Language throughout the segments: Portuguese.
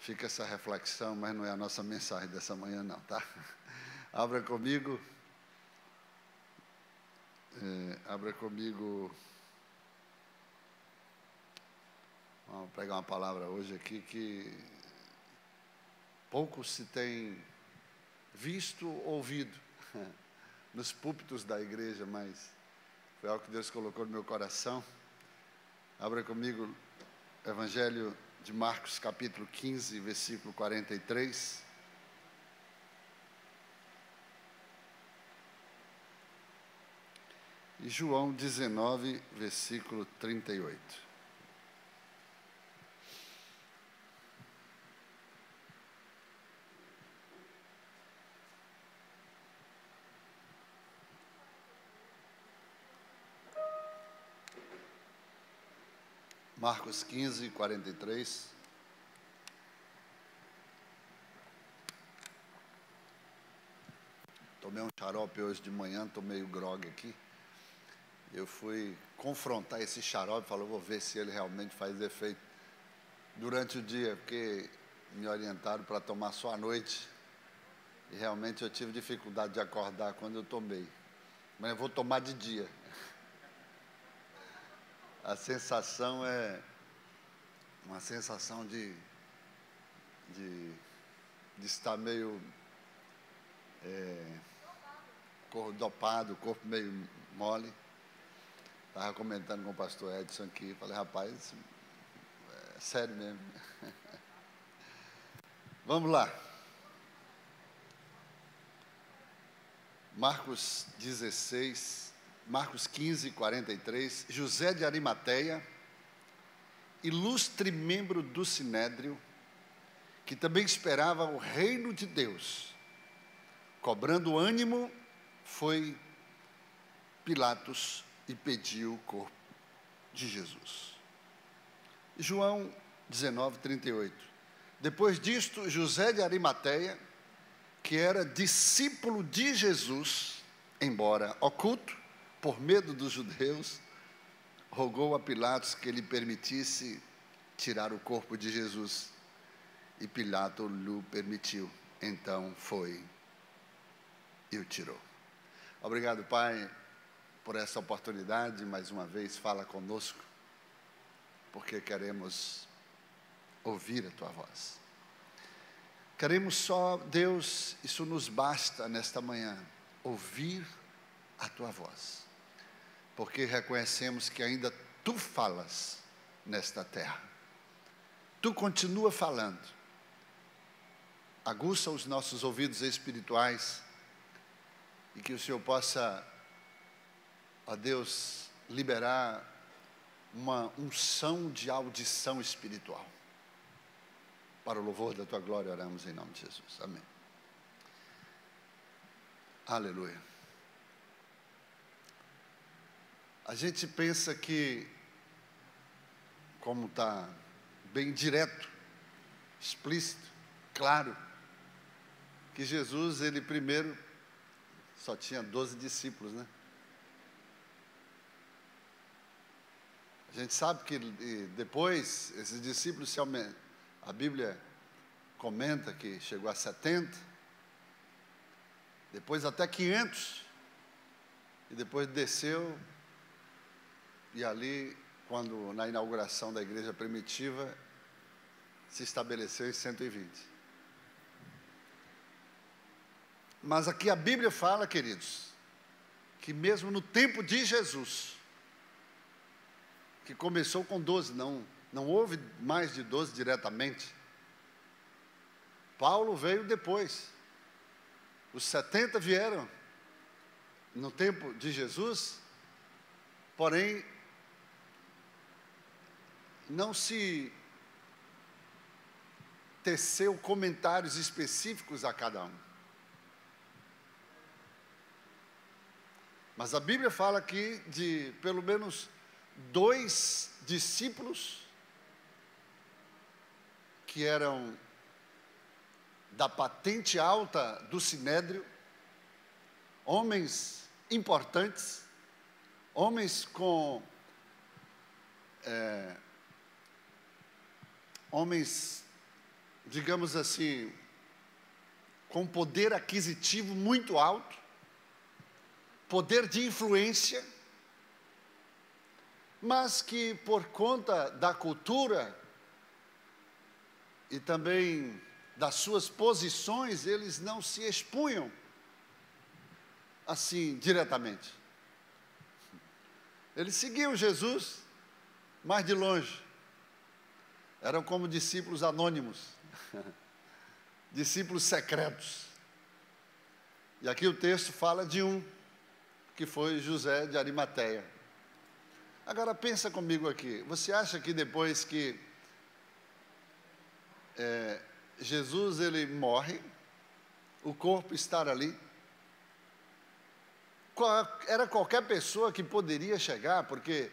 Fica essa reflexão, mas não é a nossa mensagem dessa manhã não, tá? Abra comigo. Vamos pegar uma palavra hoje aqui que pouco se tem visto, ouvido nos púlpitos da igreja, mas foi algo que Deus colocou no meu coração. Abra comigo Evangelho de Marcos, capítulo 15, versículo 43. E João 19, versículo 38. Marcos 15, 43. Tomei um xarope hoje de manhã, estou meio grogue aqui. Eu fui confrontar esse xarope, falei, vou ver se ele realmente faz efeito durante o dia, porque me orientaram para tomar só à noite. E realmente eu tive dificuldade de acordar quando eu tomei. Mas eu vou tomar de dia. A sensação é uma sensação de estar meio dopado, o corpo meio mole. Estava comentando com o pastor Edson aqui, falei, rapaz, é sério mesmo. Vamos lá. Marcos 15, 43. José de Arimateia, ilustre membro do Sinédrio, que também esperava o reino de Deus, cobrando ânimo, foi Pilatos e pediu o corpo de Jesus. João 19, 38. Depois disto, José de Arimateia, que era discípulo de Jesus, embora oculto, por medo dos judeus, rogou a Pilatos que lhe permitisse tirar o corpo de Jesus. E Pilatos lhe permitiu. Então foi e o tirou. Obrigado, Pai, por essa oportunidade. Mais uma vez, fala conosco, porque queremos ouvir a Tua voz. Queremos só, Deus, isso nos basta nesta manhã, ouvir a Tua voz, porque reconhecemos que ainda Tu falas nesta terra. Tu continua falando. Aguça os nossos ouvidos espirituais e que o Senhor possa, ó Deus, liberar uma unção de audição espiritual. Para o louvor da Tua glória, oramos em nome de Jesus. Amém. Aleluia. A gente pensa que, como está bem direto, explícito, claro, que Jesus, ele primeiro, só tinha 12 discípulos, né? A gente sabe que depois, esses discípulos se aumentam. A Bíblia comenta que chegou a 70, depois até 500, e depois desceu, e ali, quando na inauguração da igreja primitiva, se estabeleceu em 120. Mas aqui a Bíblia fala, queridos, que mesmo no tempo de Jesus, que começou com 12, não houve mais de 12 diretamente. Paulo veio depois. Os 70 vieram no tempo de Jesus, porém, não se teceu comentários específicos a cada um. Mas a Bíblia fala aqui de pelo menos 2 discípulos que eram da patente alta do Sinédrio, homens importantes, homens com homens digamos assim, com poder aquisitivo muito alto, poder de influência, mas que por conta da cultura e também das suas posições, eles não se expunham assim diretamente. Eles seguiam Jesus, mas de longe. Eram como discípulos anônimos, discípulos secretos. E aqui o texto fala de um, que foi José de Arimateia. Agora pensa comigo aqui, você acha que depois que Jesus ele morre, o corpo estar ali, era qualquer pessoa que poderia chegar, porque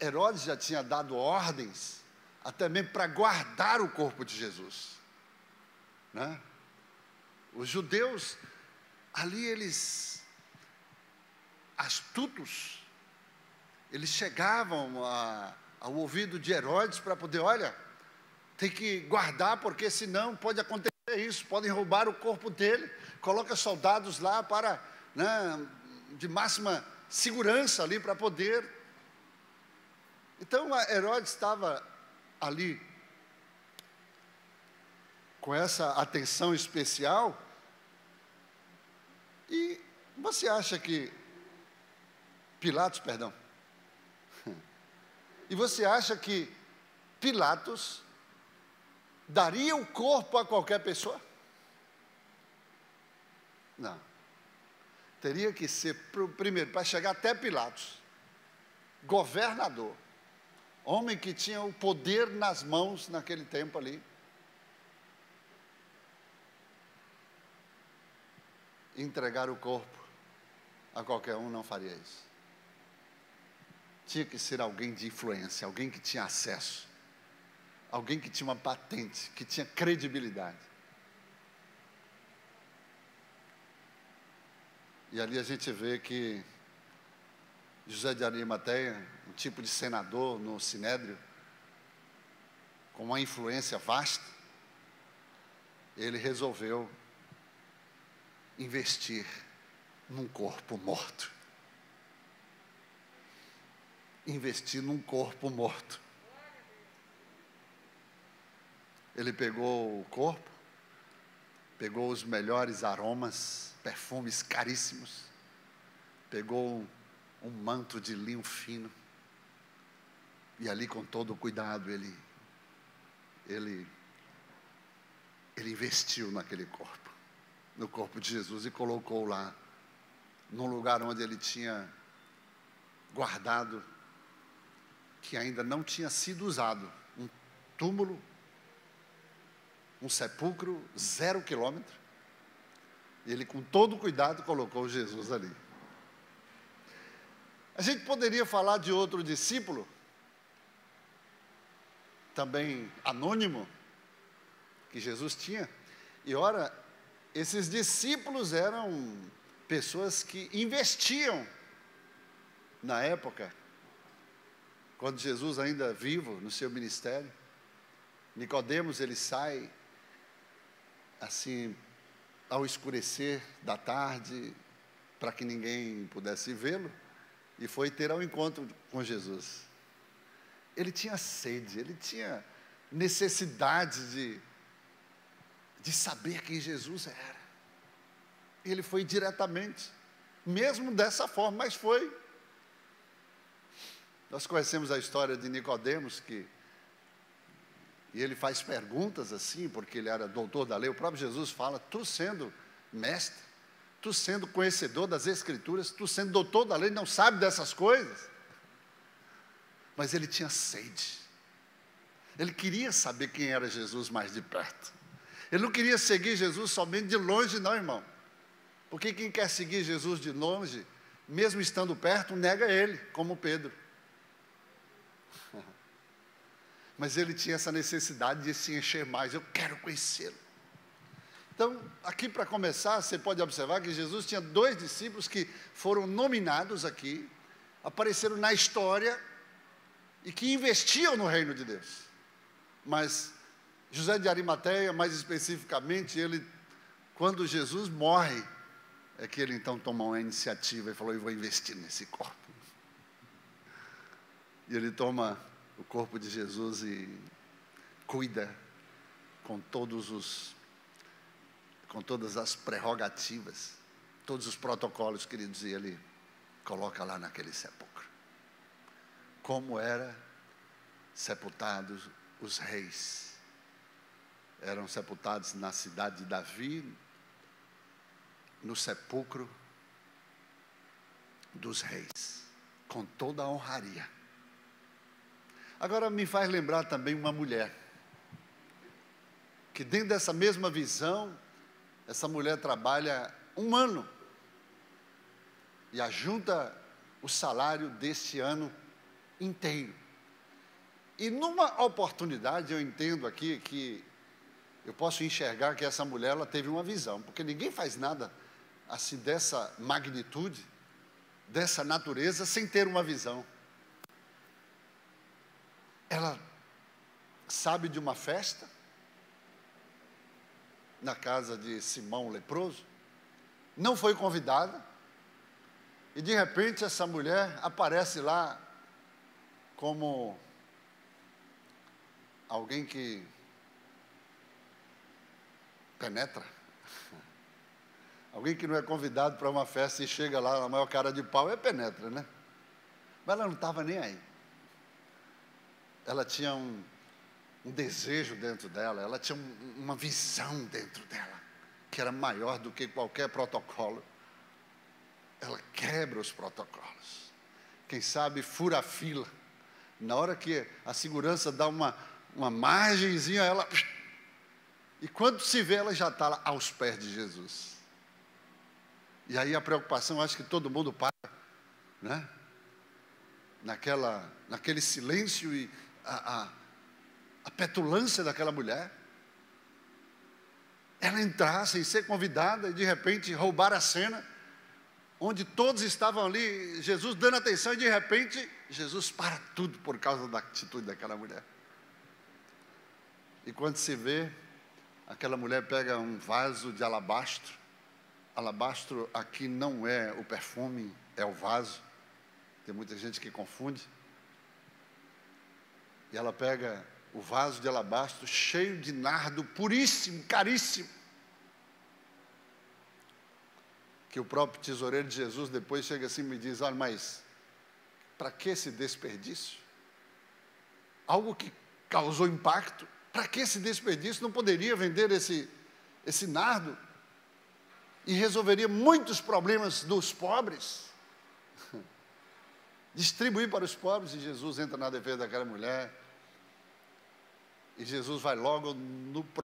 Herodes já tinha dado ordens, até mesmo para guardar o corpo de Jesus, né? Os judeus, ali eles, astutos, eles chegavam ao ouvido de Herodes para poder, olha, tem que guardar, porque senão pode acontecer isso, podem roubar o corpo dele, coloca soldados lá para, né, de máxima segurança ali para poder. Então Herodes estava ali com essa atenção especial. E você acha que Pilatos, perdão, e você acha que Pilatos daria o corpo a qualquer pessoa? Não. Teria que ser, primeiro, para chegar até Pilatos, governador, homem que tinha o poder nas mãos naquele tempo ali. Entregar o corpo a qualquer um não faria isso. Tinha que ser alguém de influência, alguém que tinha acesso, alguém que tinha uma patente, que tinha credibilidade. E ali a gente vê que José de Arimateia, um tipo de senador no Sinédrio, com uma influência vasta, ele resolveu investir num corpo morto. Investir num corpo morto. Ele pegou o corpo, pegou os melhores aromas, perfumes caríssimos, pegou um manto de linho fino, e ali com todo o cuidado ele investiu naquele corpo, no corpo de Jesus, e colocou lá, num lugar onde ele tinha guardado, que ainda não tinha sido usado, um túmulo, um sepulcro, 0 quilômetro, e ele com todo cuidado colocou Jesus ali. A gente poderia falar de outro discípulo, também anônimo, que Jesus tinha, e ora, esses discípulos eram pessoas que investiam na época, quando Jesus ainda vivo no seu ministério. Nicodemos, ele sai assim ao escurecer da tarde, para que ninguém pudesse vê-lo, e foi ter ao encontro com Jesus. Ele tinha sede, ele tinha necessidade de saber quem Jesus era. Ele foi diretamente, mesmo dessa forma, mas foi. Nós conhecemos a história de Nicodemos, e ele faz perguntas assim, porque ele era doutor da lei. O próprio Jesus fala, tu sendo mestre, tu sendo conhecedor das Escrituras, tu sendo doutor da lei, não sabe dessas coisas? Mas ele tinha sede. Ele queria saber quem era Jesus mais de perto. Ele não queria seguir Jesus somente de longe, não, irmão. Porque quem quer seguir Jesus de longe, mesmo estando perto, nega ele, como Pedro. Mas ele tinha essa necessidade de se encher mais. Eu quero conhecê-lo. Então, aqui para começar, você pode observar que Jesus tinha 2 discípulos que foram nominados aqui, apareceram na história e que investiam no reino de Deus. Mas José de Arimateia, mais especificamente, ele, quando Jesus morre, é que ele então toma uma iniciativa e falou: eu vou investir nesse corpo. E ele toma o corpo de Jesus e cuida com todas as prerrogativas, todos os protocolos, queridos, e ele coloca lá naquele sepulcro. Como eram sepultados os reis. Eram sepultados na cidade de Davi, no sepulcro dos reis, com toda a honraria. Agora me faz lembrar também uma mulher, que dentro dessa mesma visão, essa mulher trabalha 1 ano, e ajunta o salário deste ano inteiro. E numa oportunidade, eu entendo aqui que eu posso enxergar que essa mulher, ela teve uma visão, porque ninguém faz nada assim dessa magnitude, dessa natureza, sem ter uma visão. Ela sabe de uma festa na casa de Simão o leproso, não foi convidada, e de repente essa mulher aparece lá como alguém que penetra. Alguém que não é convidado para uma festa e chega lá, a maior cara de pau, penetra, né? Mas ela não estava nem aí. Ela tinha um desejo dentro dela, ela tinha uma visão dentro dela, que era maior do que qualquer protocolo. Ela quebra os protocolos. Quem sabe fura a fila. Na hora que a segurança dá uma margenzinha, ela... E quando se vê, ela já está lá aos pés de Jesus. E aí a preocupação, acho que todo mundo para, né? Naquele silêncio e a petulância daquela mulher. Ela entrar sem ser convidada e de repente roubar a cena, onde todos estavam ali, Jesus dando atenção, e de repente Jesus para tudo por causa da atitude daquela mulher. E quando se vê, aquela mulher pega um vaso de alabastro. Alabastro aqui não é o perfume, é o vaso. Tem muita gente que confunde. E ela pega o vaso de alabastro cheio de nardo puríssimo, caríssimo, que o próprio tesoureiro de Jesus depois chega assim e me diz: olha, mas para que esse desperdício? Algo que causou impacto, para que esse desperdício? Não poderia vender esse nardo e resolveria muitos problemas dos pobres? Distribuir para os pobres. E Jesus entra na defesa daquela mulher, e Jesus vai logo no